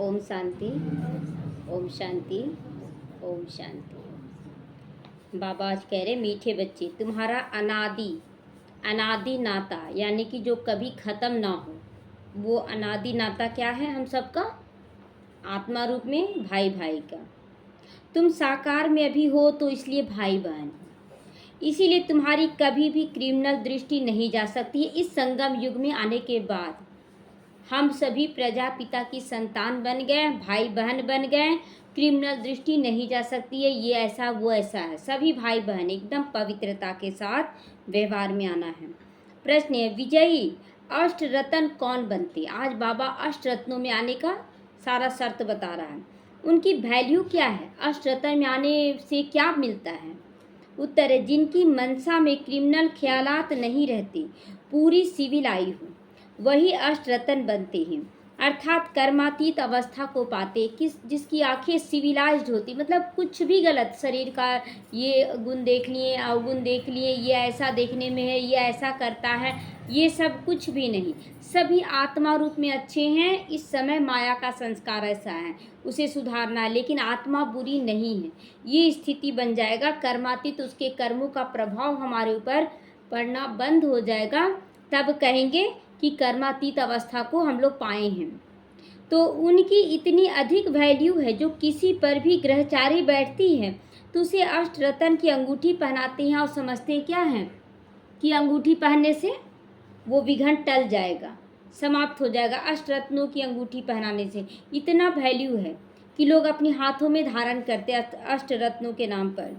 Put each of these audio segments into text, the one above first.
ओम शांति। ओम शांति। ओम शांति। बाबा आज कह रहे मीठे बच्चे, तुम्हारा अनादि नाता यानी कि जो कभी ख़त्म ना हो, वो अनादि नाता क्या है? हम सबका आत्मा रूप में भाई भाई का। तुम साकार में अभी हो तो इसलिए भाई बहन, इसीलिए तुम्हारी कभी भी क्रिमिनल दृष्टि नहीं जा सकती है। इस संगम युग में आने के बाद हम सभी प्रजापिता की संतान बन गए, भाई बहन बन गए। क्रिमिनल दृष्टि नहीं जा सकती है, ये ऐसा वो ऐसा है। सभी भाई बहन एकदम पवित्रता के साथ व्यवहार में आना है। प्रश्न है, विजयी अष्ट रत्न कौन बनते? आज बाबा अष्ट रत्नों में आने का सारा शर्त बता रहा है। उनकी वैल्यू क्या है? अष्ट रत्न में आने से क्या मिलता है? उत्तर है, जिनकी मनसा में क्रिमिनल ख्यालात नहीं रहते, पूरी सिविल आई हो, वही अष्ट रत्न बनते हैं। अर्थात कर्मातीत अवस्था को पाते, जिसकी आंखें सिविलाइज्ड होती, मतलब कुछ भी गलत शरीर का ये गुण देख लिए, अवगुण देख लिए, ये ऐसा देखने में है, ये ऐसा करता है, ये सब कुछ भी नहीं। सभी आत्मा रूप में अच्छे हैं। इस समय माया का संस्कार ऐसा है, उसे सुधारना है, लेकिन आत्मा बुरी नहीं है। ये स्थिति बन जाएगा कर्मातीत, उसके कर्मों का प्रभाव हमारे ऊपर पड़ना बंद हो जाएगा, तब कहेंगे कि कर्मातीत अवस्था को हम लोग पाए हैं। तो उनकी इतनी अधिक वैल्यू है, जो किसी पर भी ग्रहचारी बैठती है तो उसे अष्ट रत्न की अंगूठी पहनाते हैं और समझते हैं क्या है कि अंगूठी पहनने से वो विघ्न टल जाएगा, समाप्त हो जाएगा। अष्ट रत्नों की अंगूठी पहनाने से इतना वैल्यू है कि लोग अपने हाथों में धारण करते हैं अष्ट रत्नों के नाम पर।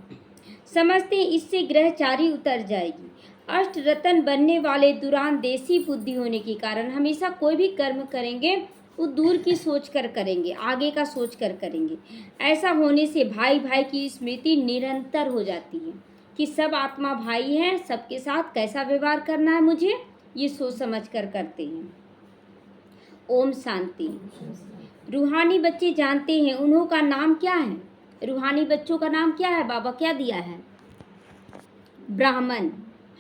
समझते हैं इससे ग्रहचारी उतर जाएगी। अष्ट रत्न बनने वाले दुरान देसी बुद्धि होने के कारण हमेशा कोई भी कर्म करेंगे वो दूर की सोच कर करेंगे, आगे का सोच कर करेंगे। ऐसा होने से भाई भाई की स्मृति निरंतर हो जाती है कि सब आत्मा भाई हैं, सबके साथ कैसा व्यवहार करना है मुझे, ये सोच समझ कर करते हैं। ओम शांति। रूहानी बच्चे जानते हैं उन्हों का नाम क्या है? रूहानी बच्चों का नाम क्या है? बाबा क्या दिया है? ब्राह्मण।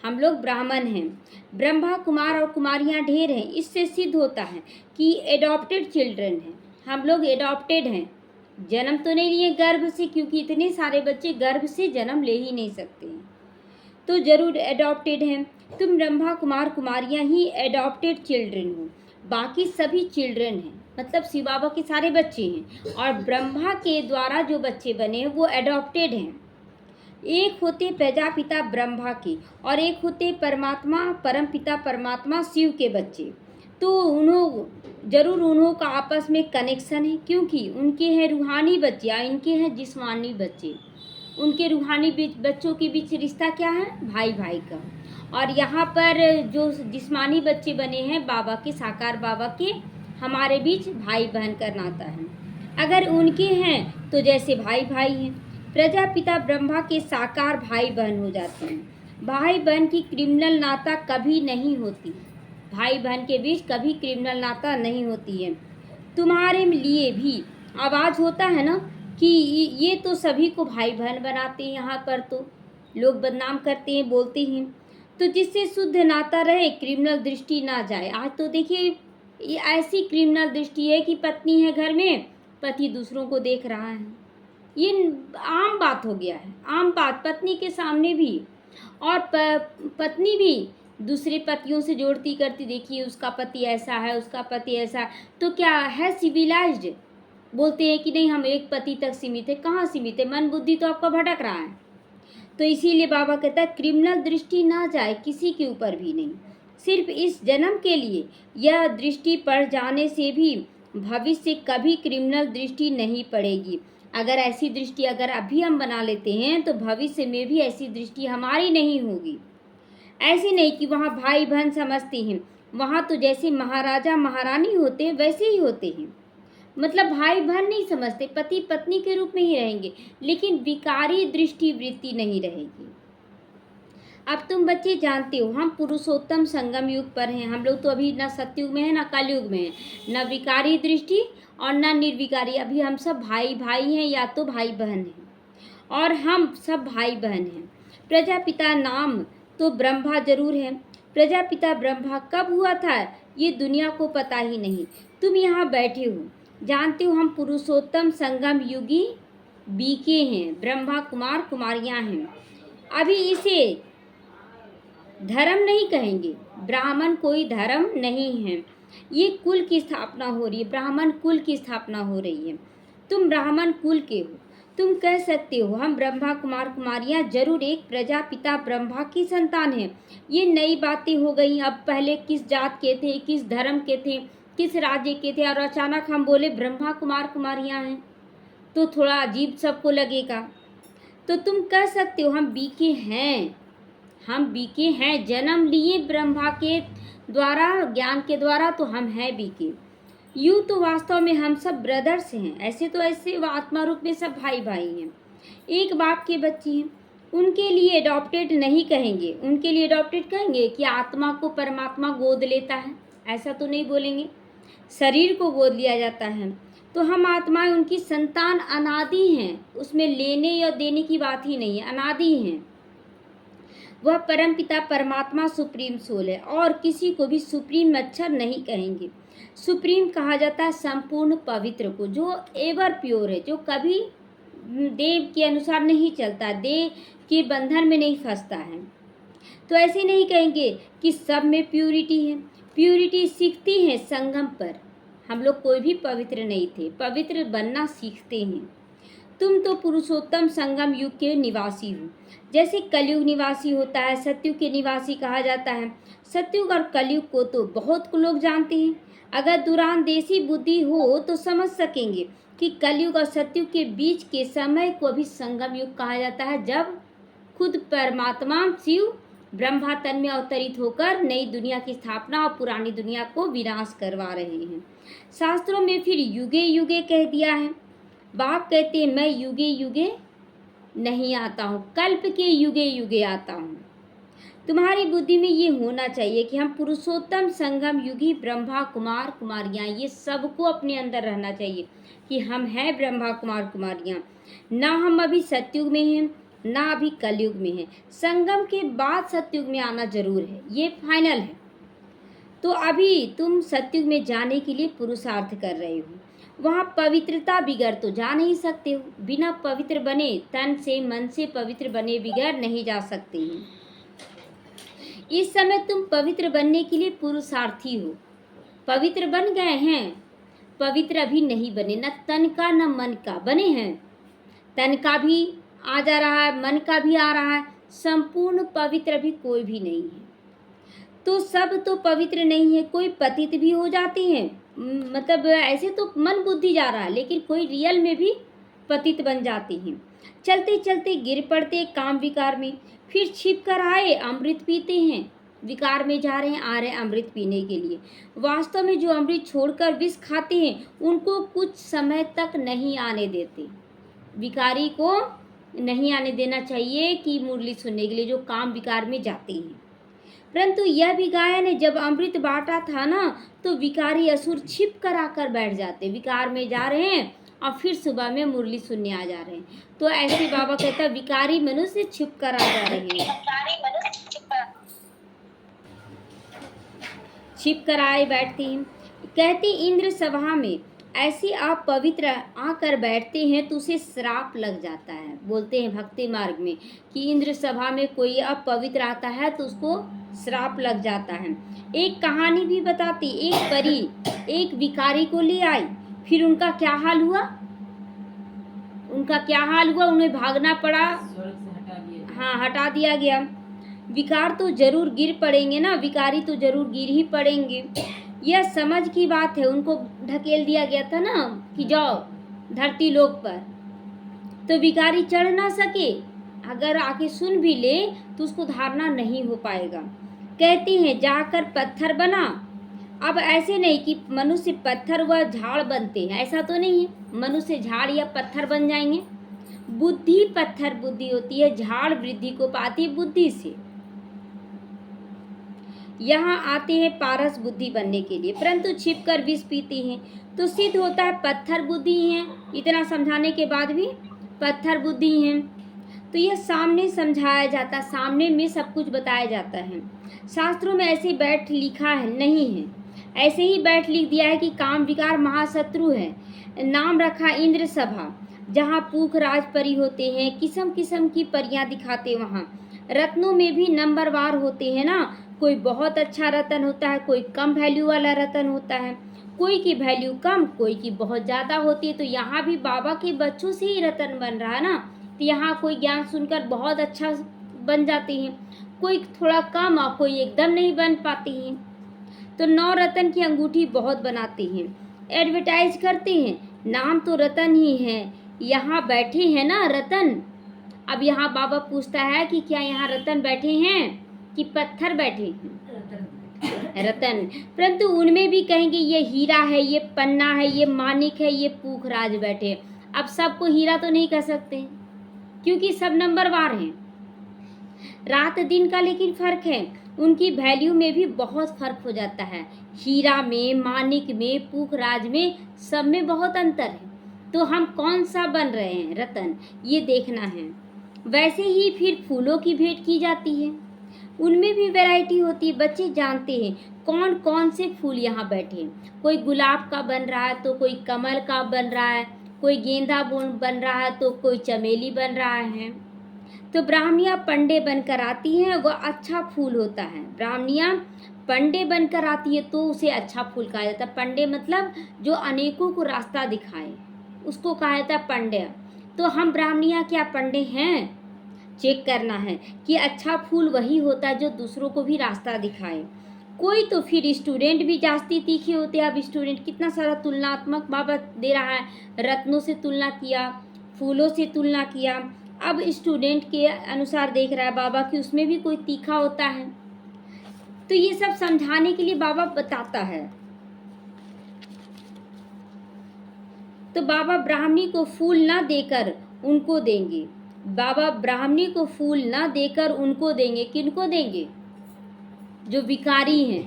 हम लोग ब्राह्मण हैं। ब्रह्मा कुमार और कुमारियां ढेर हैं। इससे सिद्ध होता है कि एडॉप्टेड चिल्ड्रन हैं। हम लोग एडॉप्टेड हैं, जन्म तो नहीं लिए गर्भ से, क्योंकि इतने सारे बच्चे गर्भ से जन्म ले ही नहीं सकते हैं, तो जरूर एडॉप्टेड हैं। तुम ब्रह्मा कुमार कुमारियां ही एडॉप्टेड चिल्ड्रन हो, बाकी सभी चिल्ड्रन हैं, मतलब शिव बाबा के सारे बच्चे हैं। और ब्रह्मा के द्वारा जो बच्चे बने हैं वो एडॉप्टेड हैं। एक होते प्रजापिता ब्रह्मा के और एक होते परमात्मा परम पिता परमात्मा शिव के बच्चे। तो उन्हों का आपस में कनेक्शन है, क्योंकि उनके हैं रूहानी बच्चे या इनके हैं जिस्मानी बच्चे। उनके रूहानी बच्चों के बीच रिश्ता क्या है? भाई भाई का। और यहाँ पर जो जिस्मानी बच्चे बने हैं बाबा के, साकार बाबा के, हमारे बीच भाई बहन का नाता है। अगर उनके हैं तो जैसे भाई भाई हैं। प्रजापिता ब्रह्मा के साकार भाई बहन हो जाते हैं। भाई बहन की क्रिमिनल नाता कभी नहीं होती, भाई बहन के बीच कभी क्रिमिनल नाता नहीं होती है। तुम्हारे लिए भी आवाज़ होता है ना कि ये तो सभी को भाई बहन बनाते हैं, यहाँ पर तो लोग बदनाम करते हैं, बोलते हैं। तो जिससे शुद्ध नाता रहे, क्रिमिनल दृष्टि ना जाए। आज तो देखिए ये ऐसी क्रिमिनल दृष्टि है कि पत्नी है घर में, पति दूसरों को देख रहा है, ये आम बात हो गया है, आम बात। पत्नी के सामने भी, और पत्नी भी दूसरे पतियों से जोड़ती करती, देखिए उसका पति ऐसा है, उसका पति ऐसा। तो क्या है? सिविलाइज्ड बोलते हैं कि नहीं हम एक पति तक सीमित है। कहाँ सीमित है? मन बुद्धि तो आपका भटक रहा है। तो इसीलिए बाबा कहता है क्रिमिनल दृष्टि ना जाए किसी के ऊपर भी नहीं, सिर्फ इस जन्म के लिए। यह दृष्टि पड़ जाने से भी भविष्य कभी क्रिमिनल दृष्टि नहीं पड़ेगी। अगर ऐसी दृष्टि अगर अभी हम बना लेते हैं तो भविष्य में भी ऐसी दृष्टि हमारी नहीं होगी। ऐसे नहीं कि वहाँ भाई बहन समझते हैं, वहाँ तो जैसे महाराजा महारानी होते हैं वैसे ही होते हैं, मतलब भाई बहन नहीं समझते, पति पत्नी के रूप में ही रहेंगे, लेकिन विकारी दृष्टि वृत्ति नहीं रहेगी। अब तुम बच्चे जानते हो हम पुरुषोत्तम संगम युग पर हैं। हम लोग तो अभी ना सतयुग में है ना कलयुग में है, न विकारी दृष्टि और न निर्विकारी। अभी हम सब भाई भाई हैं, या तो भाई बहन हैं, और हम सब भाई बहन हैं। प्रजापिता नाम तो ब्रह्मा जरूर है। प्रजापिता ब्रह्मा कब हुआ था ये दुनिया को पता ही नहीं। तुम यहाँ बैठे हो, जानते हो हम पुरुषोत्तम संगम युगी बीके हैं, ब्रह्मा कुमार कुमारियां हैं। अभी इसे धर्म नहीं कहेंगे, ब्राह्मण कोई धर्म नहीं है। ये कुल की स्थापना हो रही है, ब्राह्मण कुल की स्थापना हो रही है। तुम ब्राह्मण कुल के हो, तुम कह सकते हो हम ब्रह्मा कुमार कुमारियां जरूर एक प्रजापिता ब्रह्मा की संतान हैं। ये नई बातें हो गई। अब पहले किस जात के थे, किस धर्म के थे, किस राज्य के थे, और अचानक हम बोले ब्रह्मा कुमार कुमारियां हैं, तो थोड़ा अजीब सबको लगेगा। तो तुम कह सकते हो हम बीके हैं, हम बीके हैं, जन्म लिए ब्रह्मा के द्वारा, ज्ञान के द्वारा, तो हम हैं बीके। यूँ तो वास्तव में हम सब ब्रदर्स हैं, ऐसे तो ऐसे आत्मा रूप में सब भाई भाई हैं, एक बाप के बच्चे हैं। उनके लिए अडॉप्टेड नहीं कहेंगे, उनके लिए अडॉप्टेड कहेंगे कि आत्मा को परमात्मा गोद लेता है, ऐसा तो नहीं बोलेंगे। शरीर को गोद लिया जाता है, तो हम आत्माएं उनकी संतान अनादि हैं, उसमें लेने या देने की बात ही नहीं है, अनादि हैं। वह परमपिता परमात्मा सुप्रीम सोल है, और किसी को भी सुप्रीम मच्छर नहीं कहेंगे। सुप्रीम कहा जाता है संपूर्ण पवित्र को, जो एवर प्योर है, जो कभी देव के अनुसार नहीं चलता, देव के बंधन में नहीं फंसता है। तो ऐसे नहीं कहेंगे कि सब में प्यूरिटी है, प्यूरिटी सीखती है संगम पर। हम लोग कोई भी पवित्र नहीं थे, पवित्र बनना सीखते हैं। तुम तो पुरुषोत्तम संगम युग के निवासी हो, जैसे कलयुग निवासी होता है, सतयुग के निवासी कहा जाता है। सतयुग और कलयुग को तो बहुत लोग जानते हैं। अगर दूरांदेशी बुद्धि हो तो समझ सकेंगे कि कलयुग और सतयुग के बीच के समय को अभी संगम युग कहा जाता है, जब खुद परमात्मा शिव ब्रह्मा तन में अवतरित होकर नई दुनिया की स्थापना और पुरानी दुनिया को विनाश करवा रहे हैं। शास्त्रों में फिर युगे युगे कह दिया है। बाप कहते हैं मैं युगे युगे नहीं आता हूँ, कल्प के युगे युगे आता हूँ। तुम्हारी बुद्धि में ये होना चाहिए कि हम पुरुषोत्तम संगम युगी ब्रह्मा कुमार कुमारियाँ, ये सबको अपने अंदर रहना चाहिए कि हम हैं ब्रह्मा कुमार कुमारियाँ। ना हम अभी सतयुग में हैं, ना अभी कलयुग में हैं। संगम के बाद सतयुग में आना जरूर है, ये फाइनल है। तो अभी तुम सतयुग में जाने के लिए पुरुषार्थ कर रहे हो। वहाँ पवित्रता बिगड़ तो जा नहीं सकते हो, बिना पवित्र बने, तन से मन से पवित्र बने बिगड़ नहीं जा सकते हैं। इस समय तुम पवित्र बनने के लिए पुरुषार्थी हो। पवित्र बन गए हैं, पवित्र अभी नहीं बने, न तन का न मन का बने हैं। तन का भी आ जा रहा है, मन का भी आ रहा है, संपूर्ण पवित्र अभी कोई भी नहीं है। तो सब तो पवित्र नहीं है, कोई पतित भी हो जाते हैं, मतलब ऐसे तो मन बुद्धि जा रहा है, लेकिन कोई रियल में भी पतित बन जाते हैं। चलते चलते गिर पड़ते काम विकार में, फिर छिप कर आए अमृत पीते हैं। विकार में जा रहे हैं, आ रहे हैं अमृत पीने के लिए। वास्तव में जो अमृत छोड़कर विष खाते हैं, उनको कुछ समय तक नहीं आने देते। विकारी को नहीं आने देना चाहिए कि मुरली सुनने के लिए, जो काम विकार में जाते हैं। परंतु यह भी गाया ने जब अमृत बांटा था ना, तो विकारी असुर छिप कर आकर बैठ जाते, विकार में जा रहे हैं और फिर सुबह में मुरली सुनने आ जा रहे हैं। तो ऐसे बाबा कहता विकारी मनुष्य छिप कर आ जा रहे हैं, छिप कर आए बैठते हैं। कहते इंद्र सभा में ऐसे आप पवित्र आकर बैठते हैं तो उसे श्राप लग जाता है। बोलते हैं भक्ति मार्ग में कि इंद्र सभा में कोई अपवित्र आता है तो उसको श्राप लग जाता है। एक कहानी भी बताती, एक परी एक विकारी को ले आई, फिर उनका क्या हाल हुआ, उन्हें भागना पड़ा, हाँ हटा दिया गया। विकार तो जरूर गिर पड़ेंगे ना, विकारी तो जरूर गिर ही पड़ेंगे। यह समझ की बात है, उनको ढकेल दिया गया था ना कि जाओ धरती लोक पर, तो विकारी चढ़ ना सके, अगर आके सुन भी ले तो उसको धारणा नहीं हो पाएगा। कहते हैं जाकर पत्थर बना। अब ऐसे नहीं कि मनुष्य पत्थर व झाड़ बनते हैं, ऐसा तो नहीं है मनुष्य झाड़ या पत्थर बन जाएंगे। बुद्धि पत्थर बुद्धि होती है, झाड़ वृद्धि को पाती है बुद्धि से। यहाँ आते हैं पारस बुद्धि बनने के लिए, परंतु छिप कर विष पीते हैं तो सिद्ध होता है पत्थर बुद्धि हैं। इतना समझाने के बाद भी पत्थर बुद्धि हैं। तो यह सामने समझाया जाता, सामने में सब कुछ बताया जाता है। शास्त्रों में ऐसे बैठ लिखा है नहीं है, ऐसे ही बैठ लिख दिया है कि काम विकार महाशत्रु है। नाम रखा इंद्र सभा, जहाँ पूख राज परी होते हैं, किस्म किस्म की परियां दिखाते वहाँ। रत्नों में भी नंबरवार होते हैं ना, कोई बहुत अच्छा रतन होता है, कोई कम वैल्यू वाला रतन होता है, कोई की वैल्यू कम, कोई की बहुत ज़्यादा होती है। तो यहाँ भी बाबा के बच्चों से ही रतन बन रहा है ना। तो यहाँ कोई ज्ञान सुनकर बहुत अच्छा बन जाते हैं, कोई थोड़ा कम और कोई एकदम नहीं बन पाते हैं। तो 9 रतन की अंगूठी बहुत बनाते हैं, एडवर्टाइज करते हैं, नाम तो रतन ही है, यहाँ बैठे हैं ना रतन। अब यहाँ बाबा पूछता है कि क्या यहाँ रतन बैठे हैं कि पत्थर बैठे हैं? रतन। परंतु उनमें भी कहेंगे ये हीरा है, ये पन्ना है, ये मानिक है, ये पूखराज बैठे। अब सबको हीरा तो नहीं कह सकते क्योंकि सब नंबरवार हैं। रात दिन का लेकिन फर्क है, उनकी वैल्यू में भी बहुत फर्क हो जाता है। हीरा में, मानिक में, पूखराज में, सब में बहुत अंतर है। तो हम कौन सा बन रहे हैं रतन, ये देखना है। वैसे ही फिर फूलों की भेंट की जाती है, उनमें भी वैरायटी होती है। बच्चे जानते हैं कौन कौन से फूल यहाँ बैठे हैं। कोई गुलाब का बन रहा है तो कोई कमल का बन रहा है, कोई गेंदा बन रहा है तो कोई चमेली बन रहा है। तो ब्राह्मणियाँ पंडे बनकर आती हैं, वह अच्छा फूल होता है। ब्राह्मणियाँ पंडे बनकर आती है तो उसे अच्छा फूल कहा जाता है। पंडे मतलब जो अनेकों को रास्ता दिखाए, उसको कहा जाता है पंडे। तो हम ब्राह्मणियाँ क्या पंडे हैं? चेक करना है कि अच्छा फूल वही होता है जो दूसरों को भी रास्ता दिखाए। कोई तो फिर स्टूडेंट भी जास्ती तीखे होते हैं। अब स्टूडेंट कितना सारा तुलनात्मक बाबा दे रहा है, रत्नों से तुलना किया, फूलों से तुलना किया। अब स्टूडेंट के अनुसार देख रहा है बाबा कि उसमें भी कोई तीखा होता है। तो ये सब समझाने के लिए बाबा बताता है। तो बाबा ब्राह्मणी को फूल ना देकर उनको देंगे, बाबा ब्राह्मणी को फूल ना देकर उनको देंगे। किनको देंगे? जो भिखारी हैं,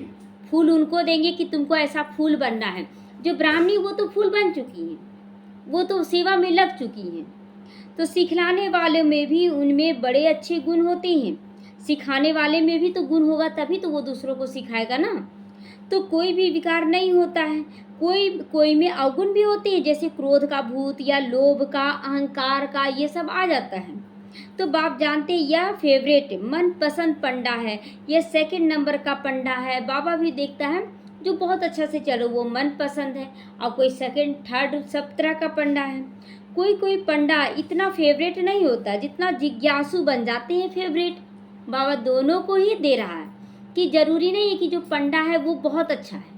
फूल उनको देंगे कि तुमको ऐसा फूल बनना है। जो ब्राह्मणी वो तो फूल बन चुकी हैं, वो तो सेवा में लग चुकी हैं। तो सिखलाने वाले में भी उनमें बड़े अच्छे गुण होते हैं। सिखाने वाले में भी तो गुण होगा, तभी तो वो दूसरों को सिखाएगा ना। तो कोई भी विकार नहीं होता है, कोई में अवगुण भी होते हैं, जैसे क्रोध का भूत या लोभ का, अहंकार का, ये सब आ जाता है। तो बाप जानते हैं यह फेवरेट मनपसंद पंडा है, यह सेकंड नंबर का पंडा है। बाबा भी देखता है जो बहुत अच्छा से चलो वो मनपसंद है, और कोई सेकंड थर्ड सब तरह का पंडा है। कोई पंडा इतना फेवरेट नहीं होता जितना जिज्ञासु बन जाते हैं फेवरेट। बाबा दोनों को ही दे रहा है कि जरूरी नहीं है कि जो पंडा है वो बहुत अच्छा है।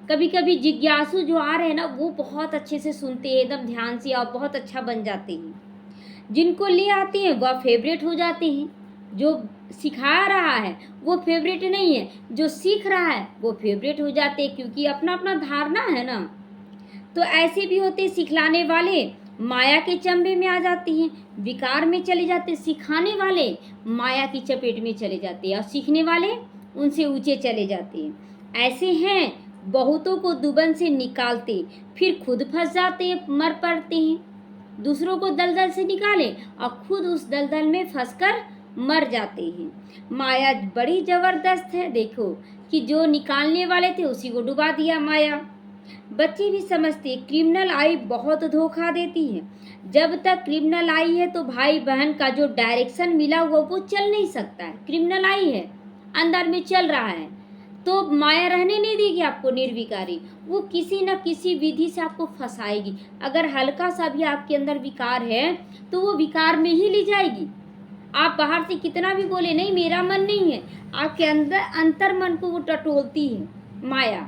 कभी कभी जिज्ञासु जो आ रहे हैं ना, वो बहुत अच्छे से सुनते हैं एकदम ध्यान से और बहुत अच्छा बन जाते हैं। जिनको ले आते हैं वह फेवरेट हो जाते हैं। जो सिखा रहा है वो फेवरेट नहीं है, जो सीख रहा है वो फेवरेट हो जाते हैं, क्योंकि अपना अपना धारणा है ना। तो ऐसे भी होते सिखलाने वाले माया के चंबे में आ जाते हैं, विकार में चले जाते। सिखाने वाले माया की चपेट में चले जाते हैं और सीखने वाले उनसे ऊंचे चले जाते हैं। ऐसे हैं बहुतों को दुबन से निकालते, फिर खुद फंस जाते, मर पड़ते हैं। दूसरों को दलदल से निकाले और खुद उस दलदल में फंसकर मर जाते हैं। माया बड़ी जबरदस्त है, देखो कि जो निकालने वाले थे उसी को डुबा दिया माया। बच्चे भी समझते क्रिमिनल आई बहुत धोखा देती है। जब तक क्रिमिनल आई है तो भाई बहन का जो डायरेक्शन मिला हुआ वो चल नहीं सकता है। क्रिमिनल आई है, अंदर में चल रहा है, तो माया रहने नहीं देगी आपको निर्विकारी। वो किसी न किसी विधि से आपको फंसाएगी। अगर हल्का सा भी आपके अंदर विकार है तो वो विकार में ही ले जाएगी। आप बाहर से कितना भी बोले नहीं मेरा मन नहीं है, आपके अंदर अंतर मन को वो टटोलती है माया।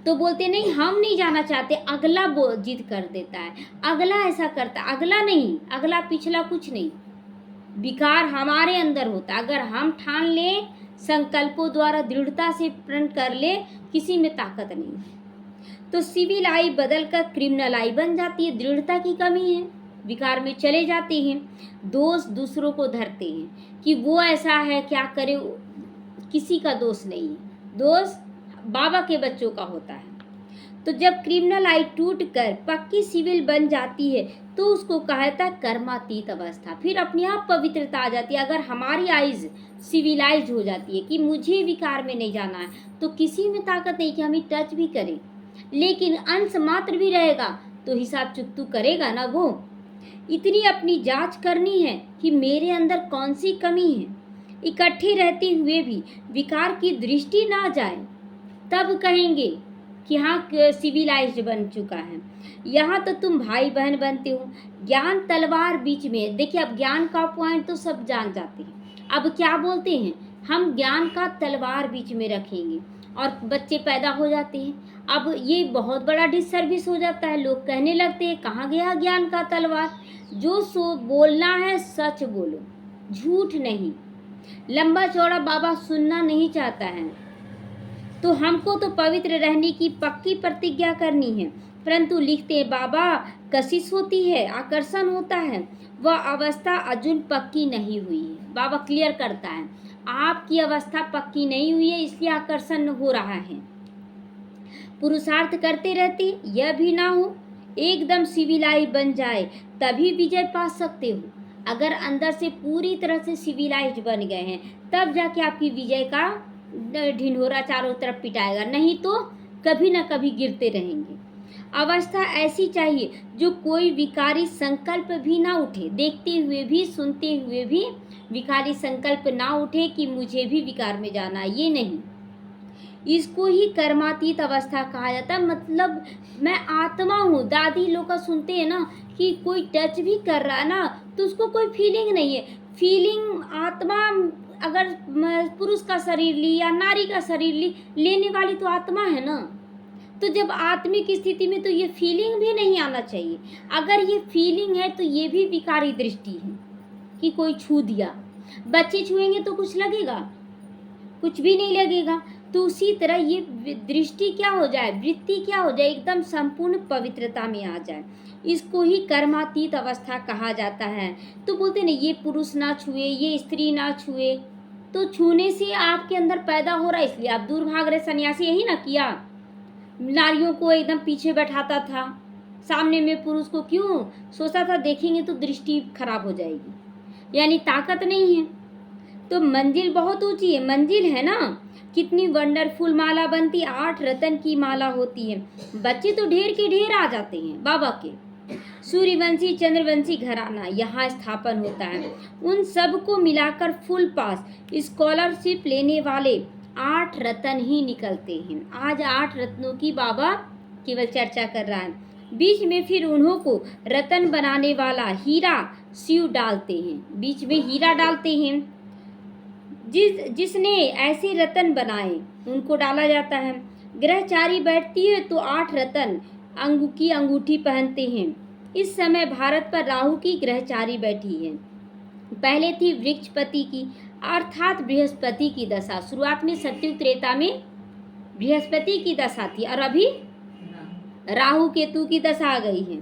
तो बोलते नहीं हम नहीं जाना चाहते, अगला जिद कर देता है, अगला ऐसा करता, अगला नहीं, अगला पिछला कुछ नहीं। विकार हमारे अंदर होता। अगर हम ठान लें, संकल्पों द्वारा दृढ़ता से प्रण कर ले, किसी में ताकत नहीं है। तो सिविल आई बदल कर क्रिमिनल आई बन जाती है। दृढ़ता की कमी है, विकार में चले जाते हैं, दोष दूसरों को धरते हैं कि वो ऐसा है क्या करे। किसी का दोष नहीं है, दोष बाबा के बच्चों का होता है। तो जब क्रिमिनल आई टूट कर पक्की सिविल बन जाती है तो उसको कहता है कर्मातीत अवस्था। फिर अपने आप पवित्रता आ जाती है। अगर हमारी आइज सिविलाइज हो जाती है कि मुझे विकार में नहीं जाना है, तो किसी में ताकत नहीं कि हमें टच भी करे। लेकिन अंश मात्र भी रहेगा तो हिसाब चुकतू करेगा ना वो। इतनी अपनी जांच करनी है कि मेरे अंदर कौन सी कमी है। इकट्ठे रहते हुए भी विकार की दृष्टि ना जाए, तब कहेंगे कि हाँ सिविलाइज्ड बन चुका है। यहाँ तो तुम भाई बहन बनते हो। ज्ञान तलवार बीच में। देखिए, अब ज्ञान का पॉइंट तो सब जान जाते हैं। अब क्या बोलते हैं, हम ज्ञान का तलवार बीच में रखेंगे और बच्चे पैदा हो जाते हैं। अब ये बहुत बड़ा डिससर्विस हो जाता है। लोग कहने लगते हैं कहाँ गया ज्ञान का तलवार। जो सो बोलना है सच बोलो, झूठ नहीं। लंबा चौड़ा बाबा सुनना नहीं चाहता है, तो हमको तो पवित्र रहने की पक्की प्रतिज्ञा करनी है। परंतु लिखते हैं बाबा कशिश होती है, आकर्षण होता है, वह अवस्था अजून पक्की नहीं हुई है। बाबा क्लियर करता है आपकी अवस्था पक्की नहीं हुई है, इसलिए आकर्षण हो रहा है। पुरुषार्थ करते रहते यह भी ना हो एकदम सिविलाइज बन जाए, तभी विजय पा सकते हो। अगर अंदर से पूरी तरह से सिविलाइज बन गए हैं, तब जाके आपकी विजय का ढिंढोरा चारों तरफ पिटाएगा, नहीं तो कभी ना कभी गिरते रहेंगे। अवस्था ऐसी चाहिए जो कोई विकारी संकल्प भी ना उठे। देखते हुए भी सुनते हुए भी विकारी संकल्प ना उठे कि मुझे भी विकार में जाना, ये नहीं। इसको ही कर्मातीत अवस्था कहा जाता है। मतलब मैं आत्मा हूँ। दादी लोग का सुनते हैं ना कि कोई टच भी कर रहा है ना तो उसको कोई फीलिंग नहीं है। फीलिंग आत्मा, अगर पुरुष का शरीर ली या नारी का शरीर ली, लेने वाली तो आत्मा है ना। तो जब आत्मिक स्थिति में तो ये फीलिंग भी नहीं आना चाहिए। अगर ये फीलिंग है तो ये भी विकारी दृष्टि है कि कोई छू दिया। बच्चे छुएंगे तो कुछ लगेगा, कुछ भी नहीं लगेगा। तो उसी तरह ये दृष्टि क्या हो जाए, वृत्ति क्या हो जाए, एकदम संपूर्ण पवित्रता में आ जाए। इसको ही कर्मातीत अवस्था कहा जाता है। तो बोलते नहीं ये पुरुष ना छुए, ये स्त्री ना छुए, तो छूने से आपके अंदर पैदा हो रहा है, इसलिए आप दूर भाग रहे। सन्यासी यही ना किया, नारियों को एकदम पीछे बैठाता था, सामने में पुरुष को क्यों सोचता था देखेंगे तो दृष्टि खराब हो जाएगी, यानी ताकत नहीं है। तो मंजिल बहुत ऊंची है, मंजिल है ना। कितनी वंडरफुल माला बनती, 8 रतन की माला होती है। बच्चे तो ढेर के ढेर आ जाते हैं बाबा के। सूर्यवंशी चंद्रवंशी घराना यहाँ स्थापन होता है। उन सब को मिलाकर फुल पास स्कॉलरशिप लेने वाले 8 रतन ही निकलते हैं। आज 8 रत्नों की बाबा केवल चर्चा कर रहा है। बीच में फिर उन्हों को रतन बनाने वाला हीरा शिव डालते हैं, बीच में हीरा डालते हैं। जिसने ऐसे रतन बनाए उनको डाला जाता है। ग्रहचारी बैठती है तो 8 रतन की अंगूठी पहनते हैं। इस समय भारत पर राहु की ग्रहचारी बैठी है। पहले थी वृक्षपति की अर्थात बृहस्पति की दशा। शुरुआत में सतयुग त्रेता में बृहस्पति की दशा थी और अभी राहु केतु की दशा आ गई है।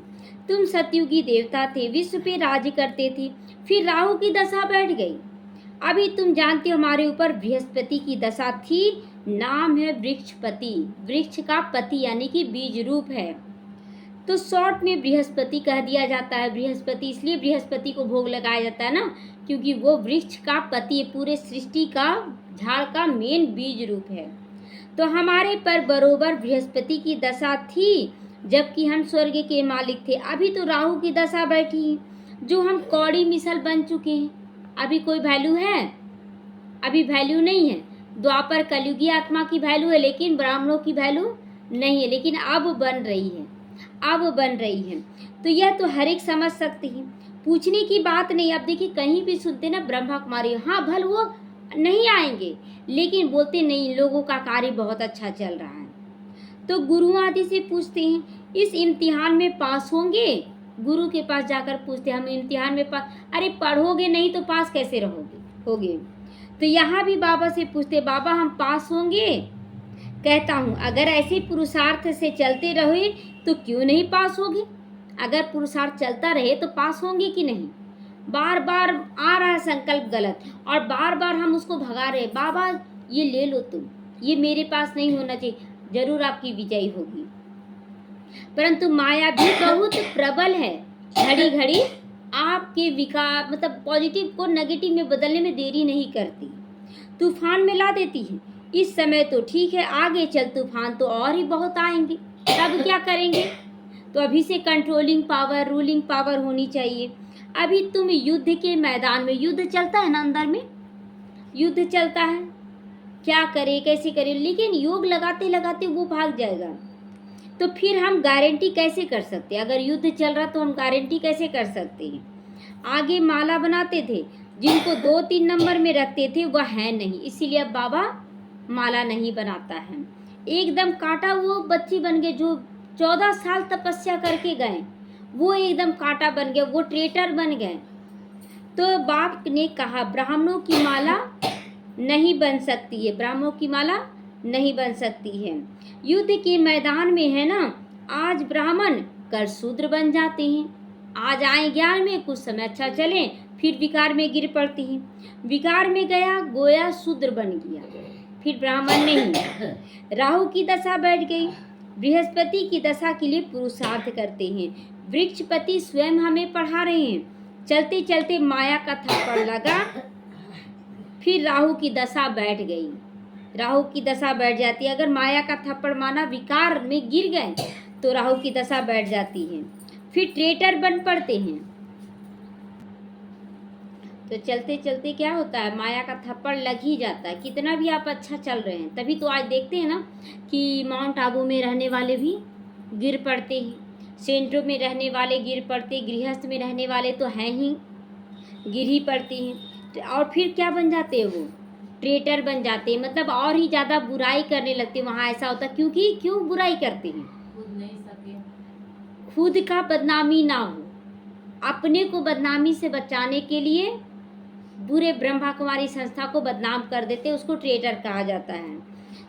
तुम सतयुगी देवता थे, विश्व पे राज्य करते थे, फिर राहु की दशा बैठ गई। अभी तुम जानते हो हमारे ऊपर बृहस्पति की दशा थी, नाम है वृक्षपति, वृक्ष का पति यानी कि बीज रूप है। तो शॉर्ट में बृहस्पति कह दिया जाता है। बृहस्पति इसलिए बृहस्पति को भोग लगाया जाता है ना, क्योंकि वो वृक्ष का पति, पूरे सृष्टि का, झाड़ का मेन बीज रूप है। तो हमारे पर बरोबर बृहस्पति की दशा थी जबकि हम स्वर्ग के मालिक थे। अभी तो राहु की दशा बैठी है, जो हम कौड़ी मिसल बन चुके हैं। अभी कोई वैल्यू है? अभी वैल्यू नहीं है। द्वापर कलयुगी आत्मा की वैल्यू है, लेकिन ब्राह्मणों की वैल्यू नहीं है। लेकिन अब बन रही है, अब बन रही है। तो यह तो हर एक समझ सकते हैं, पूछने की बात नहीं। अब देखिए कहीं भी सुनते ना ब्रह्मा कुमारी, हाँ भल वो नहीं आएंगे, लेकिन बोलते नहीं लोगों का कार्य बहुत अच्छा चल रहा है। तो गुरु आदि से पूछते हैं इस इम्तिहान में पास होंगे। गुरु के पास जाकर पूछते हम इम्तिहान में पास, अरे पढ़ोगे नहीं तो पास कैसे होगे। तो यहाँ भी बाबा से पूछते बाबा हम पास होंगे। कहता हूँ अगर ऐसे पुरुषार्थ से चलते रहे तो क्यों नहीं पास होगे। अगर पुरुषार्थ चलता रहे तो पास होंगे कि नहीं। बार बार आ रहा है संकल्प गलत और बार बार हम उसको भगा रहे, बाबा ये ले लो तुम, ये मेरे पास नहीं होना चाहिए। जरूर आपकी विजय होगी, परंतु माया भी बहुत प्रबल है, घड़ी घड़ी आपके विकार मतलब पॉजिटिव को नेगेटिव में बदलने में देरी नहीं करती, तूफान में ला देती है। इस समय तो ठीक है, आगे चल तूफान तो और ही बहुत आएंगे, तब क्या करेंगे? तो अभी से कंट्रोलिंग पावर, रूलिंग पावर होनी चाहिए। अभी तुम युद्ध के मैदान में, युद्ध चलता है ना, अंदर में युद्ध चलता है, क्या करे कैसे करे, लेकिन योग लगाते लगाते वो भाग जाएगा। तो फिर हम गारंटी कैसे कर सकते हैं? अगर युद्ध चल रहा तो हम गारंटी कैसे कर सकते हैं? आगे माला बनाते थे, जिनको 2-3 नंबर में रखते थे वह है नहीं, इसीलिए अब बाबा माला नहीं बनाता है। एकदम कांटा वो बच्ची बन गए, जो 14 साल तपस्या करके गए वो एकदम कांटा बन गए, वो ट्रेटर बन गए। तो बाप ने कहा ब्राह्मणों की माला नहीं बन सकती है, ब्राह्मणों की माला नहीं बन सकती है। युद्ध के मैदान में है ना, आज ब्राह्मण कल शूद्र बन जाते हैं, आज आए ज्ञान में, कुछ समय अच्छा चले, फिर विकार में गिर पड़ती हैं। विकार में गया गोया शूद्र बन गया, फिर ब्राह्मण नहीं। राहु की दशा बैठ गई, बृहस्पति की दशा के लिए पुरुषार्थ करते हैं। वृक्षपति स्वयं हमें पढ़ा रहे हैं, चलते चलते माया का थप्पड़ लगा, फिर राहु की दशा बैठ गई, राहु की दशा बैठ जाती है। अगर माया का थप्पड़ माना विकार में गिर गए तो राहु की दशा बैठ जाती है, फिर ट्रेटर बन पड़ते हैं। तो चलते चलते क्या होता है, माया का थप्पड़ लग ही जाता है, कितना भी आप अच्छा चल रहे हैं। तभी तो आज देखते हैं ना कि माउंट आबू में रहने वाले भी गिर पड़ते हैं, सेंट्रो में रहने वाले गिर पड़ते, गृहस्थ में रहने वाले तो हैं ही, गिर ही पड़ती हैं। और फिर क्या बन जाते हैं, वो ट्रेटर बन जाते हैं, मतलब और ही ज़्यादा बुराई करने लगते हैं। वहाँ ऐसा होता है, क्योंकि क्यों बुराई करते हैं? खुद का बदनामी ना हो, अपने को बदनामी से बचाने के लिए बुरे ब्रह्मा कुमारी संस्था को बदनाम कर देते, उसको ट्रेटर कहा जाता है।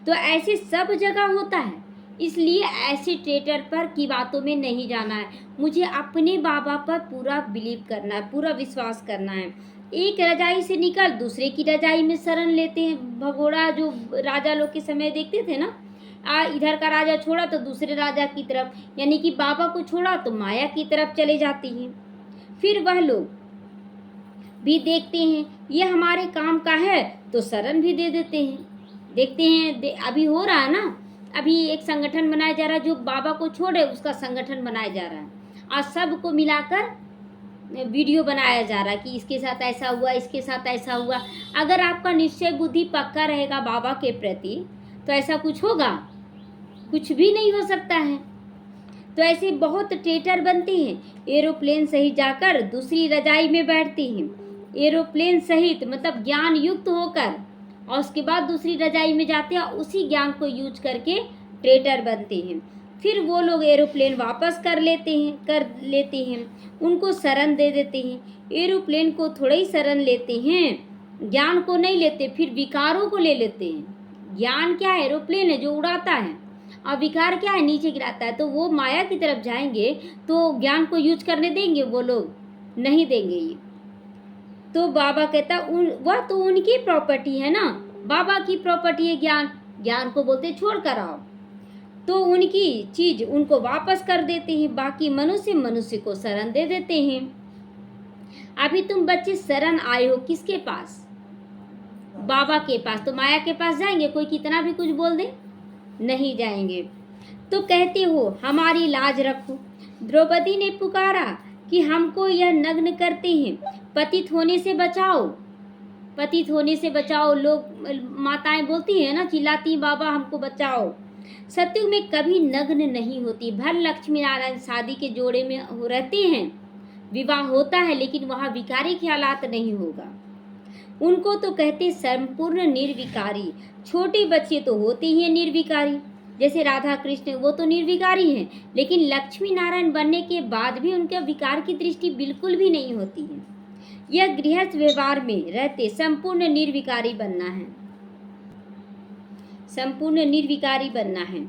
तो ऐसे सब जगह होता है, इसलिए ऐसे ट्रेटर पर की बातों में नहीं जाना है। मुझे अपने बाबा पर पूरा बिलीव करना है, पूरा विश्वास करना है। एक रजाई से निकल दूसरे की रजाई में शरण लेते हैं। भगोड़ा जो राजा लोग के समय देखते थे ना, इधर का राजा छोड़ा तो दूसरे राजा की तरफ, यानी कि बाबा को छोड़ा तो माया की तरफ चले जाती हैं। फिर वह लोग भी देखते हैं ये हमारे काम का है तो शरण भी दे देते हैं। देखते हैं अभी हो रहा है ना, अभी एक संगठन बनाया जा रहा है, जो बाबा को छोड़े उसका संगठन बनाया जा रहा है, और सबको मिलाकर वीडियो बनाया जा रहा है कि इसके साथ ऐसा हुआ, इसके साथ ऐसा हुआ। अगर आपका निश्चय बुद्धि पक्का रहेगा बाबा के प्रति तो ऐसा कुछ होगा? कुछ भी नहीं हो सकता है। तो ऐसे बहुत ट्रेटर बनते हैं, एरोप्लेन सहित जाकर दूसरी रजाई में बैठते हैं, एरोप्लेन सहित मतलब ज्ञान युक्त होकर, और उसके बाद दूसरी रजाई में जाते हैं, उसी ज्ञान को यूज करके ट्रेटर बनते हैं। फिर वो लोग एरोप्लेन वापस कर लेते हैं, उनको शरण दे देते हैं। एरोप्लेन को थोड़ा ही शरण लेते हैं, ज्ञान को नहीं लेते, फिर विकारों को ले लेते हैं। ज्ञान क्या है? एरोप्लेन है जो उड़ाता है, और विकार क्या है? नीचे गिराता है। तो वो माया की तरफ जाएंगे तो ज्ञान को यूज करने देंगे? वो लोग नहीं देंगे। ये तो बाबा कहता वह तो उनकी प्रॉपर्टी है ना, बाबा की प्रॉपर्टी है ज्ञान, ज्ञान को बोलते छोड़ कर आओ, तो उनकी चीज उनको वापस कर देते हैं। बाकी मनुष्य को शरण दे देते हैं। अभी तुम बच्चे शरण आए हो किसके पास? बाबा के पास। तो माया के पास जाएंगे? कोई कितना भी कुछ बोल दे, नहीं जाएंगे। तो कहते हो हमारी लाज रखो। द्रौपदी ने पुकारा कि हमको यह नग्न करते हैं, पतित होने से बचाओ, पतित होने से बचाओ। लोग माताएं बोलती हैं ना, चिल्लाती बाबा हमको बचाओ। सत्युग में कभी नग्न नहीं होती। भर लक्ष्मी नारायण शादी के जोड़े में रहते हैं, विवाह होता है, लेकिन वहाँ विकारी ख्यालात नहीं होगा। उनको तो कहते संपूर्ण निर्विकारी। छोटे बच्चे तो होते ही हैं निर्विकारी, जैसे राधा कृष्ण, वो तो निर्विकारी हैं, लेकिन लक्ष्मी नारायण बनने के बाद भी उनके विकार की दृष्टि बिल्कुल भी नहीं होती है। यह गृहस्थ व्यवहार में रहते संपूर्ण निर्विकारी बनना है, संपूर्ण निर्विकारी बनना है।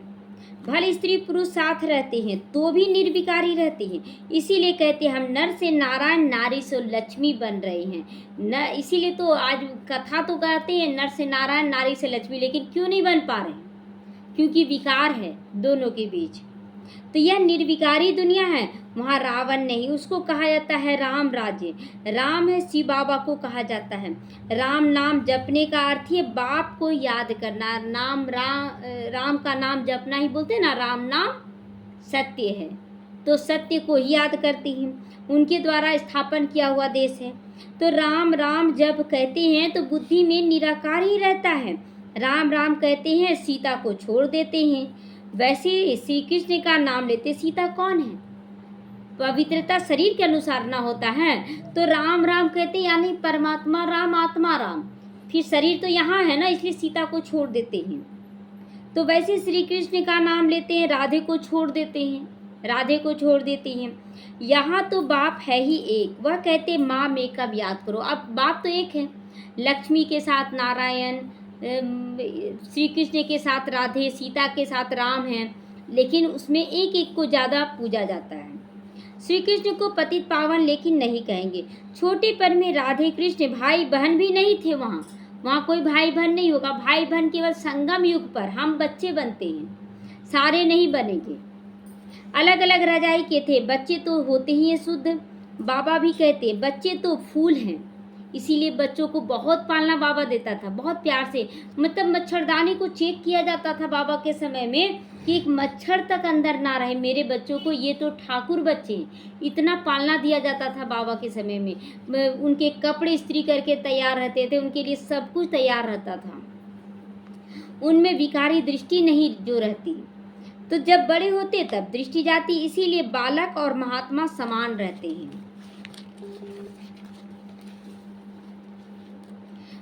भले स्त्री पुरुष साथ रहते हैं तो भी निर्विकारी रहते हैं। इसीलिए कहते हैं हम नर से नारायण, नारी से लक्ष्मी बन रहे हैं न। इसीलिए तो आज कथा तो कहते हैं नर से नारायण, नारी से लक्ष्मी, लेकिन क्यों नहीं बन पा रहे हैं? क्योंकि विकार है दोनों के बीच। तो यह निर्विकारी दुनिया है, वहाँ रावण नहीं, उसको कहा जाता है राम राज्य। राम है शिव बाबा को कहा जाता है। राम नाम जपने का अर्थ है बाप को याद करना। राम का नाम जपना ही बोलते हैं ना, राम नाम सत्य है, तो सत्य को ही याद करते हैं। उनके द्वारा स्थापन किया हुआ देश है। तो राम राम जब कहते हैं तो बुद्धि में निराकार ही रहता है। राम राम कहते हैं, सीता को छोड़ देते हैं। वैसे श्री कृष्ण का नाम लेते, सीता कौन है? पवित्रता शरीर के अनुसार ना होता है, तो राम राम कहते यानी परमात्मा राम, आत्मा राम। फिर शरीर तो यहाँ है ना, इसलिए सीता को छोड़ देते हैं। तो वैसे श्री कृष्ण का नाम लेते हैं, राधे को छोड़ देते हैं, राधे को छोड़ देती हैं। यहाँ तो बाप है ही एक, वह कहते माँ में कब याद करो। अब बाप तो एक है, लक्ष्मी के साथ नारायण, श्री कृष्ण के साथ राधे, सीता के साथ राम हैं, लेकिन उसमें एक एक को ज़्यादा पूजा जाता है। श्री कृष्ण को पतित पावन लेकिन नहीं कहेंगे। छोटेपन में राधे कृष्ण भाई बहन भी नहीं थे, वहाँ कोई भाई बहन नहीं होगा। भाई बहन केवल संगम युग पर हम बच्चे बनते हैं, सारे नहीं बनेंगे। अलग अलग रजाई के थे, बच्चे तो होते ही हैं शुद्ध। बाबा भी कहते बच्चे तो फूल हैं, इसीलिए बच्चों को बहुत पालना बाबा देता था, बहुत प्यार से। मतलब मच्छरदानी को चेक किया जाता था बाबा के समय में कि एक मच्छर तक अंदर ना रहे मेरे बच्चों को, ये तो ठाकुर बच्चे हैं। इतना पालना दिया जाता था बाबा के समय में। उनके कपड़े इस्त्री करके तैयार रहते थे, उनके लिए सब कुछ तैयार रहता था। उनमें विकारी दृष्टि नहीं जो रहती। तो जब बड़े होते तब दृष्टि जाती, इसीलिए बालक और महात्मा समान रहते हैं,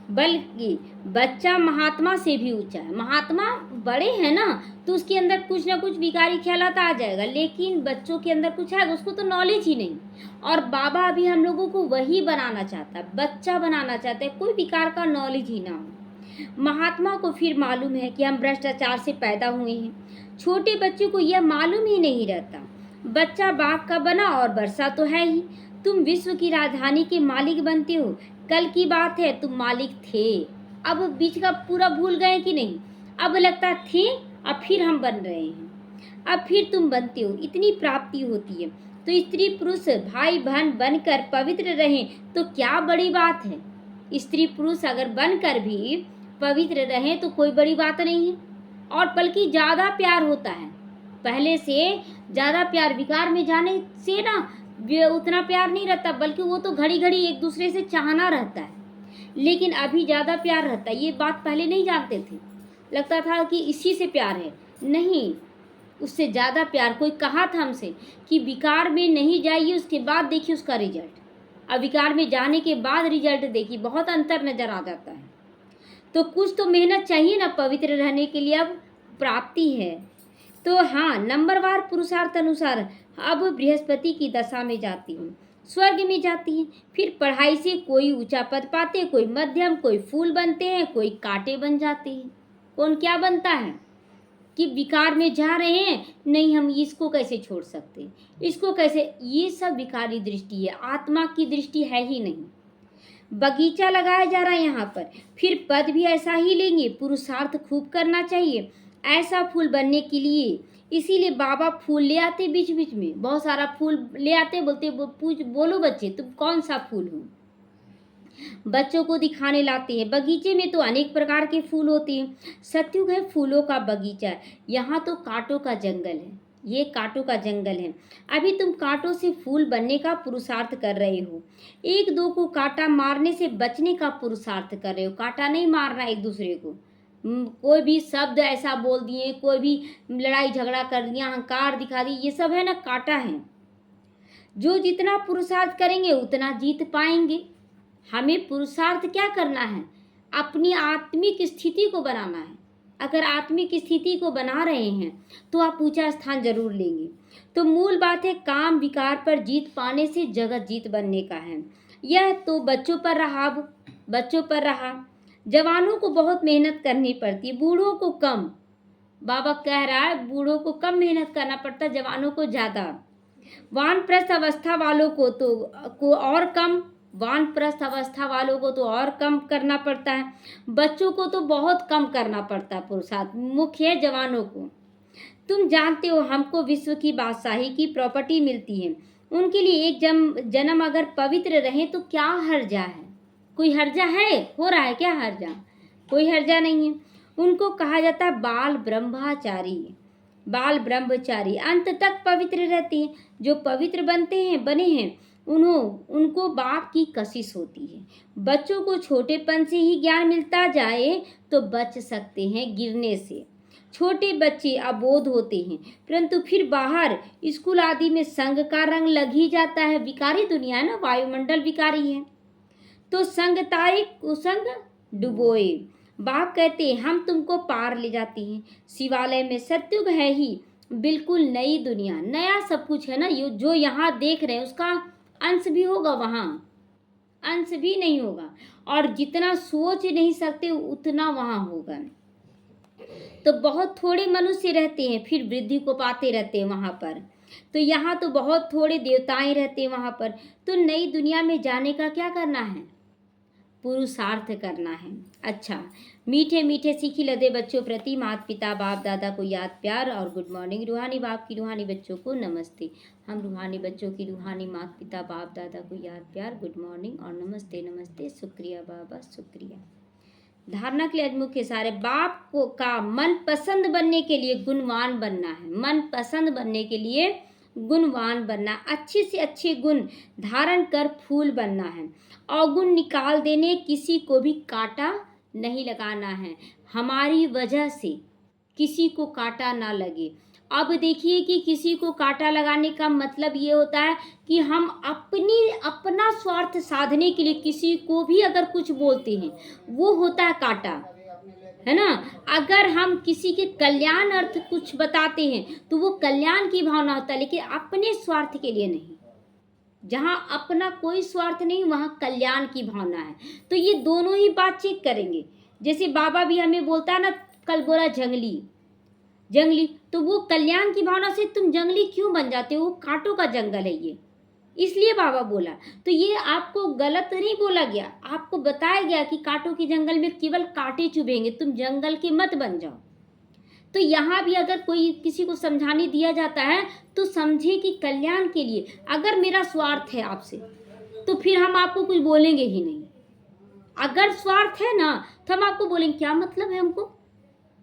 बल्कि बच्चा महात्मा से भी ऊंचा है। महात्मा बड़े हैं ना, तो उसके अंदर कुछ ना कुछ विकारी ख्यालात आ जाएगा, लेकिन बच्चों के अंदर कुछ है, उसको तो नॉलेज ही नहीं। और बाबा अभी हम लोगों को वही बनाना चाहता है, बच्चा बनाना चाहता है, कोई विकार का नॉलेज ही ना हो। महात्मा को फिर मालूम है कि हम भ्रष्टाचार से पैदा हुए हैं, छोटे बच्चे को यह मालूम ही नहीं रहता। बच्चा बाप का बना और वर्षा तो है ही। तुम विश्व की राजधानी के मालिक बनते हो, कल की बात है तुम मालिक थे, अब बीच का पूरा भूल गए कि नहीं। अब लगता थे, अब फिर हम बन रहे हैं, अब फिर तुम बनते हो, इतनी प्राप्ति होती है। तो स्त्री पुरुष भाई बहन बनकर पवित्र रहें तो क्या बड़ी बात है। स्त्री पुरुष अगर बनकर भी पवित्र रहें तो कोई बड़ी बात नहीं है, और बल्कि ज़्यादा प्यार होता है, पहले से ज़्यादा प्यार। विकार में जाने से ना उतना प्यार नहीं रहता, बल्कि वो तो घड़ी घड़ी एक दूसरे से चाहना रहता है, लेकिन अभी ज़्यादा प्यार रहता है। ये बात पहले नहीं जानते थे, लगता था कि इसी से प्यार है, नहीं, उससे ज़्यादा प्यार। कोई कहा था हमसे कि विकार में नहीं जाइए, उसके बाद देखिए उसका रिजल्ट। अब विकार में जाने के बाद रिजल्ट देखिए, बहुत अंतर नज़र आ जाता है। तो कुछ तो मेहनत चाहिए ना पवित्र रहने के लिए, अब प्राप्ति है। तो हाँ, नंबरवार पुरुषार्थ अनुसार अब बृहस्पति की दशा में जाती हूँ, स्वर्ग में जाती हैं। फिर पढ़ाई से कोई ऊंचा पद पाते, कोई मध्यम, कोई फूल बनते हैं, कोई कांटे बन जाते हैं। कौन क्या बनता है कि विकार में जा रहे हैं, नहीं हम इसको कैसे छोड़ सकते, इसको कैसे, ये सब विकारी दृष्टि है, आत्मा की दृष्टि है ही नहीं। बगीचा लगाया जा रहा है यहाँ पर, फिर पद भी ऐसा ही लेंगे, पुरुषार्थ खूब करना चाहिए ऐसा फूल बनने के लिए। इसीलिए बाबा फूल ले आते, बीच बीच में बहुत सारा फूल ले आते, बोलते बोलो बच्चे तुम कौन सा फूल हो, बच्चों को दिखाने लाते हैं। बगीचे में तो अनेक प्रकार के फूल होते हैं, सतयुग है फूलों का बगीचा। यहाँ तो कांटों का जंगल है, ये कांटों का जंगल है। अभी तुम कांटों से फूल बनने का पुरुषार्थ कर रहे हो, एक दो को कांटा मारने से बचने का पुरुषार्थ कर रहे हो। कांटा नहीं मारना एक दूसरे को, कोई भी शब्द ऐसा बोल दिए, कोई भी लड़ाई झगड़ा कर दिया, अहंकार दिखा दी, ये सब है ना कांटा है। जो जितना पुरुषार्थ करेंगे उतना जीत पाएंगे। हमें पुरुषार्थ क्या करना है, अपनी आत्मिक स्थिति को बनाना है। अगर आत्मिक स्थिति को बना रहे हैं तो आप ऊंचा स्थान जरूर लेंगे। तो मूल बात है काम विकार पर जीत पाने से जगत जीत बनने का है। यह तो बच्चों पर रहा, बच्चों पर रहा। जवानों को बहुत मेहनत करनी पड़ती है, बूढ़ों को कम। बाबा कह रहा है बूढ़ों को कम मेहनत करना पड़ता, जवानों को ज़्यादा। वानप्रस्थ अवस्था वालों को और कम, वानप्रस्थ अवस्था वालों को तो और कम करना पड़ता है। बच्चों को तो बहुत कम करना पड़ता है पुरुषार्थ, मुख्य है जवानों को। तुम जानते हो हमको विश्व की बादशाही की प्रॉपर्टी मिलती है, उनके लिए एक जन्म अगर पवित्र रहे तो क्या हर्जा है? कोई हर्जा है? हो रहा है क्या हर्जा? कोई हर्जा नहीं है। उनको कहा जाता है बाल ब्रह्मचारी। बाल ब्रह्मचारी अंत तक पवित्र रहते हैं। जो पवित्र बने हैं उनको बाप की कशिश होती है। बच्चों को छोटेपन से ही ज्ञान मिलता जाए तो बच सकते हैं गिरने से। छोटे बच्चे अबोध होते हैं, परंतु फिर बाहर स्कूल आदि में संग का रंग लग ही जाता है। विकारी दुनिया है ना, वायुमंडल विकारी है। तो संग तारे कुसंग डुबोए। बाप कहते हैं हम तुमको पार ले जाते हैं। शिवालय में सत्युग है ही बिल्कुल नई दुनिया, नया सब कुछ है ना। जो यहाँ देख रहे हैं उसका अंश भी होगा, वहाँ अंश भी नहीं होगा, और जितना सोच नहीं सकते उतना वहाँ होगा। तो बहुत थोड़े मनुष्य रहते हैं, फिर वृद्धि को पाते रहते हैं वहाँ पर। तो यहाँ तो बहुत थोड़े देवताएं रहते हैं वहाँ पर। तो नई दुनिया में जाने का क्या करना है? पुरुषार्थ करना है। अच्छा, मीठे मीठे सीखी लदे बच्चों प्रति माता पिता बाप दादा को याद प्यार और गुड मॉर्निंग। रूहानी बाप की रूहानी बच्चों को नमस्ते। हम रूहानी बच्चों की रूहानी माता पिता बाप दादा को याद प्यार, गुड मॉर्निंग और नमस्ते नमस्ते। शुक्रिया बाबा, शुक्रिया। धारणा के लिए आज मुख्य सारे बाप को का मन पसंद बनने के लिए गुणवान बनना है। मन पसंद बनने के लिए गुणवान बनना, अच्छे से अच्छे गुण धारण कर फूल बनना है। अवगुण निकाल देने, किसी को भी कांटा नहीं लगाना है। हमारी वजह से किसी को कांटा ना लगे। अब देखिए कि किसी को कांटा लगाने का मतलब ये होता है कि हम अपना स्वार्थ साधने के लिए किसी को भी अगर कुछ बोलते हैं, वो होता है कांटा, है ना। अगर हम किसी के कल्याण अर्थ कुछ बताते हैं तो वो कल्याण की भावना होता है, लेकिन अपने स्वार्थ के लिए नहीं। जहाँ अपना कोई स्वार्थ नहीं वहाँ कल्याण की भावना है। तो ये दोनों ही बातचीत करेंगे। जैसे बाबा भी हमें बोलता है ना, कल बोला जंगली, तो वो कल्याण की भावना से तुम जंगली क्यों बन जाते हो? वो कांटों का जंगल है ये, इसलिए बाबा बोला। तो ये आपको गलत नहीं बोला गया, आपको बताया गया कि कांटों के जंगल में केवल कांटे चुभेंगे, तुम जंगल के मत बन जाओ। तो यहाँ भी अगर कोई किसी को समझाने दिया जाता है तो समझे कि कल्याण के लिए। अगर मेरा स्वार्थ है आपसे तो फिर हम आपको कुछ बोलेंगे ही नहीं। अगर स्वार्थ है ना तो हम आपको बोलेंगे क्या मतलब है, हमको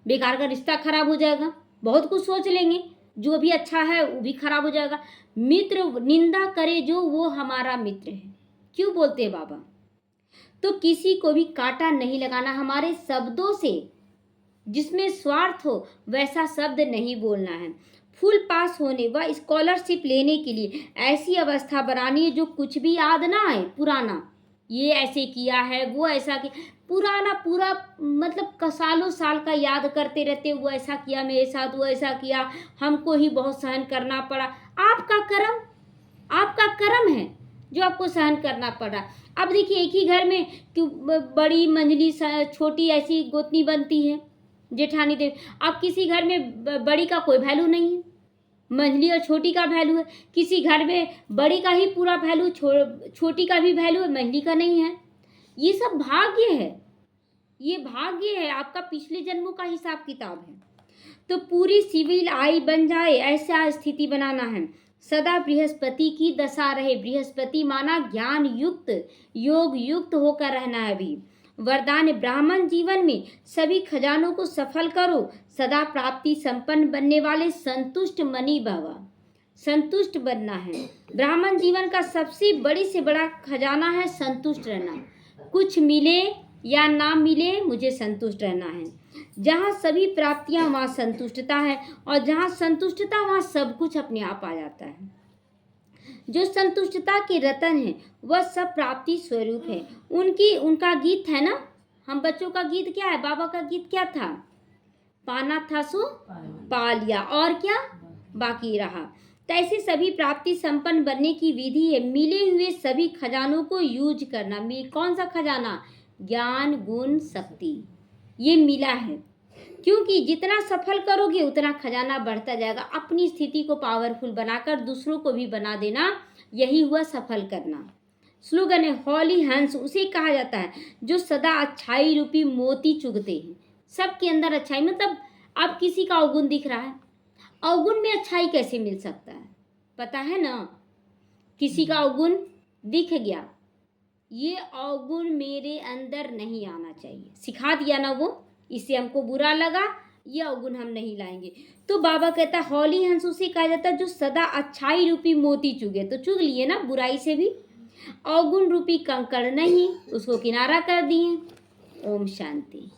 बेकार का रिश्ता खराब हो जाएगा, बहुत कुछ सोच लेंगे, जो भी अच्छा है वो भी खराब हो जाएगा। मित्र निंदा करे जो, वो हमारा मित्र है, क्यों बोलते हैं बाबा। तो किसी को भी कांटा नहीं लगाना, हमारे शब्दों से जिसमें स्वार्थ हो वैसा शब्द नहीं बोलना है। फुल पास होने व स्कॉलरशिप लेने के लिए ऐसी अवस्था बनानी है जो कुछ भी याद ना आए पुराना, ये ऐसे किया है वो ऐसा किया, पुराना पूरा मतलब सालों साल का याद करते रहते, वो ऐसा किया मेरे साथ, वो ऐसा किया, हमको ही बहुत सहन करना पड़ा। आपका कर्म है जो आपको सहन करना पड़ा। अब देखिए एक ही घर में बड़ी मंझली छोटी ऐसी गोतनी बनती है, जेठानी देव। अब किसी घर में बड़ी का कोई वैल्यू नहीं है, मंझली और छोटी का वैल्यू है। किसी घर में बड़ी का ही पूरा वैल्यू, छोटी का भी वैल्यू है, मंझली का नहीं है। ये सब भाग्य है, ये भाग्य है, आपका पिछले जन्मों का हिसाब किताब है। तो पूरी सिविल आई बन जाए ऐसा स्थिति बनाना है। सदा बृहस्पति की दशा रहे, बृहस्पति माना ज्ञान युक्त योग युक्त होकर रहना है। अभी वरदान ब्राह्मण जीवन में सभी खजानों को सफल करो, सदा प्राप्ति संपन्न बनने वाले संतुष्ट मनी भव। संतुष्ट बनना है। ब्राह्मण जीवन का सबसे बड़ी से बड़ा खजाना है संतुष्ट रहना। कुछ मिले या ना मिले मुझे संतुष्ट रहना है। जहाँ सभी प्राप्तियाँ वहाँ संतुष्टता है, और जहाँ संतुष्टता वहाँ सब कुछ अपने आप आ जाता है। जो संतुष्टता के रतन है वह सब प्राप्ति स्वरूप है। उनका गीत है ना, हम बच्चों का गीत क्या है, बाबा का गीत क्या था, पाना था सो पा लिया और क्या बाकी रहा। तो ऐसे सभी प्राप्ति संपन्न बनने की विधि है मिले हुए सभी खजानों को यूज करना। कौन सा खजाना? ज्ञान गुण शक्ति, ये मिला है। क्योंकि जितना सफल करोगे उतना खजाना बढ़ता जाएगा। अपनी स्थिति को पावरफुल बनाकर दूसरों को भी बना देना, यही हुआ सफल करना। स्लोगन है हॉली हंस, उसे कहा जाता है जो सदा अच्छाई रूपी मोती चुगते हैं। सबके अंदर अच्छाई, मतलब अब किसी का अवगुण दिख रहा है, अवगुण में अच्छाई कैसे मिल सकता है? पता है ना, किसी का अवगुण दिख गया, ये अवगुण मेरे अंदर नहीं आना चाहिए, सिखा दिया ना वो, इससे हमको बुरा लगा, ये अवगुण हम नहीं लाएंगे। तो बाबा कहता है हौली हंस उसे कहा जाता है जो सदा अच्छाई रूपी मोती चुगे। तो चुग लिए ना बुराई से भी। अवगुण रूपी कंकड़ नहीं, उसको किनारा कर दिए। ओम शांति।